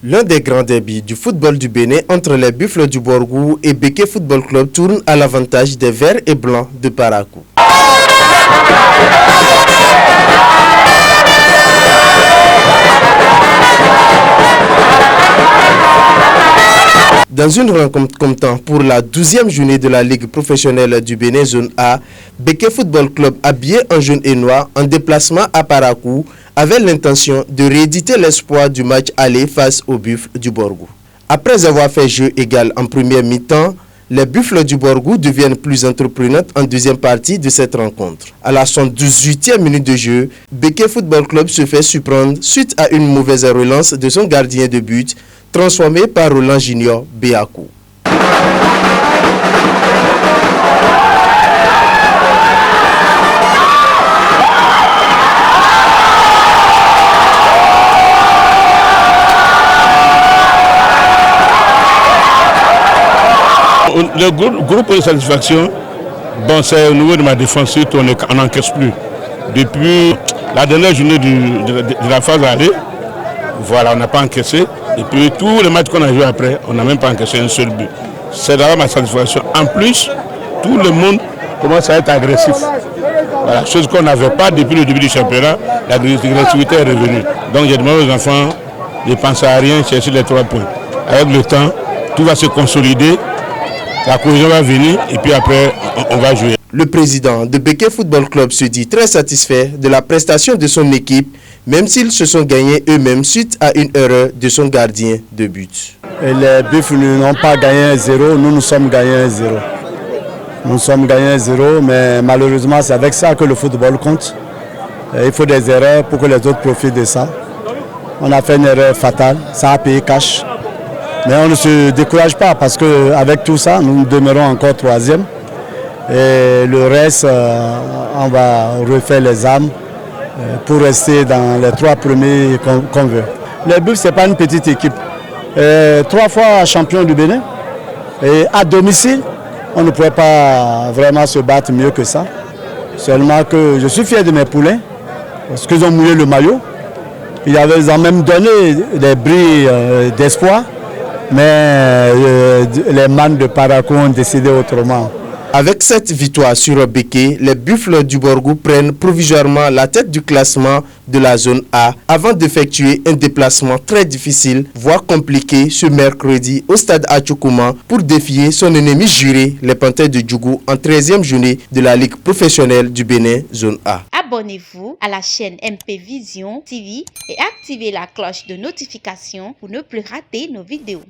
L'un des grands débits du football du Bénin entre les Buffles du Borgou et Béké Football Club tourne à l'avantage des Verts et Blancs de Parakou. Dans une rencontre comptant pour la 12e journée de la Ligue professionnelle du Bénin Zone A, Béké Football Club, habillé en jaune et noir, en déplacement à Parakou, avait l'intention de rééditer l'espoir du match aller face aux Buffles du Borgou. Après avoir fait jeu égal en première mi-temps, les Buffles du Borgou deviennent plus entreprenantes en deuxième partie de cette rencontre. À la 78e minute de jeu, Béké Football Club se fait surprendre suite à une mauvaise relance de son gardien de but, transformé par Roland Junior Béakou. Le groupe de satisfaction, bon, c'est au niveau de ma défense, on n'encaisse plus. Depuis la dernière journée de la phase aller, voilà, on n'a pas encaissé. Et puis tous les matchs qu'on a joués après, on n'a même pas encaissé un seul but. C'est d'abord ma satisfaction. En plus, tout le monde commence à être agressif. Voilà, chose qu'on n'avait pas depuis le début du championnat, l'agressivité est revenue. Donc j'ai demandé aux enfants de ne penser à rien, chercher les 3 points. Avec le temps, tout va se consolider, la cohésion va venir et puis après, on va jouer. Le président de Béké Football Club se dit très satisfait de la prestation de son équipe, même s'ils se sont gagnés eux-mêmes suite à une erreur de son gardien de but. Et les Buffles n'ont pas gagné 1-0, nous sommes gagnés 1-0. Nous sommes gagnés 1-0, mais malheureusement c'est avec ça que le football compte. Et il faut des erreurs pour que les autres profitent de ça. On a fait une erreur fatale, ça a payé cash. Mais on ne se décourage pas parce qu'avec tout ça, nous demeurons encore 3e. Et le reste, on va refaire les armes pour rester dans les 3 premiers qu'on veut. Les Buffles, ce n'est pas une petite équipe. 3 fois champion du Bénin. Et à domicile, on ne pourrait pas vraiment se battre mieux que ça. Seulement que je suis fier de mes poulains parce qu'ils ont mouillé le maillot. Ils ont même donné des bris d'espoir. Mais les man de Parakou ont décidé autrement. Avec cette victoire sur Béké, les Buffles du Borgou prennent provisoirement la tête du classement de la zone A avant d'effectuer un déplacement très difficile, voire compliqué, ce mercredi au stade Atchoukouma pour défier son ennemi juré, les Panthères de Djougou, en 13e journée de la Ligue professionnelle du Bénin, zone A. Abonnez-vous à la chaîne MP Vision TV et activez la cloche de notification pour ne plus rater nos vidéos.